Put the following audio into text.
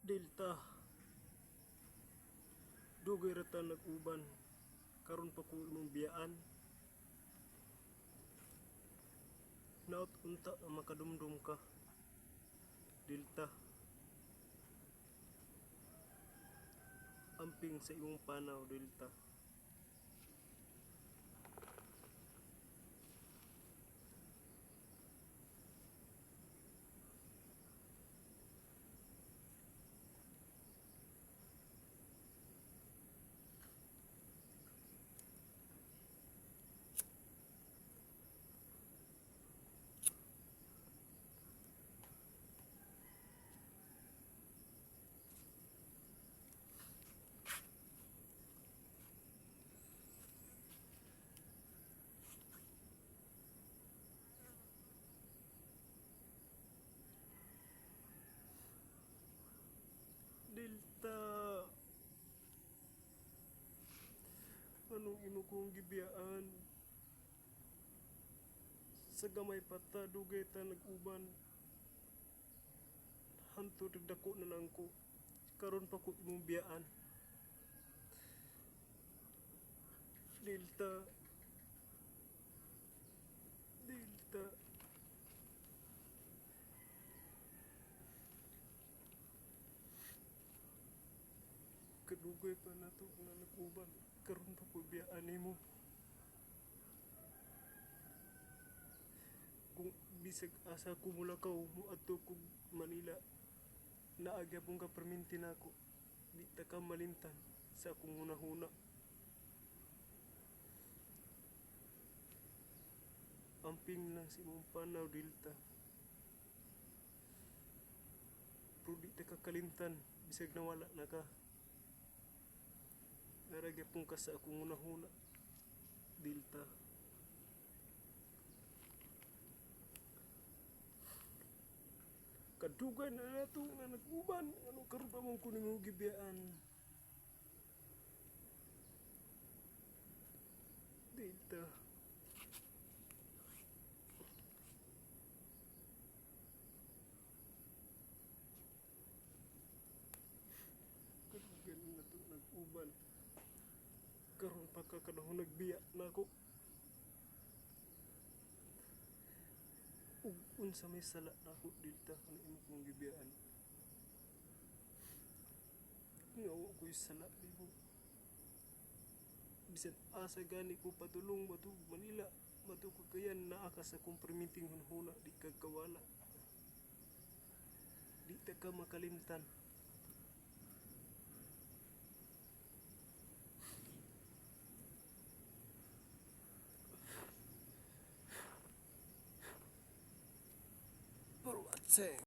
Delta, dugay rata nag-uban, karon pa ko imong biyaan. Naot unta ang makadumdum ka. Delta, amping sa imong panaw, Delta. Delta, anong imo kong gibiyaan? Sa gamay pata, dugay ta nag-uban. Hanto dako na lang ko. Karon pa ko imong biyaan. Delta, Delta. Kadugay pa na to na nag-uban. Karon pa ko biyaan nimo. Kung bisag asa ko mulakaw mo adto ko Manila, naagya pong kaperminti nako. Di ta ka malimtan sa akong hunahuna. Amping lang si imong panaw, Delta. Pero di ta ka kalimtan bisag nawala na ka. Naragya pong ka sa akong hunahuna, Delta. Kadugay na nato nga nag-uban. Ano karon pa mong kuning mo gibiyaan? Delta. Kadugay na nato nag-uban. Karon pa ka kanahon nagbiya na ako. Ug unsa may sala na ako, Delta, kung imo kong gibiyaan. Ngawa ko'y sala nimo. Bisan asa gani ko patulong bato Manila, bato Cagayan, naa ka sa kong perminting hunhuna, di ka kawala. Di ta ka makalimtan. Pero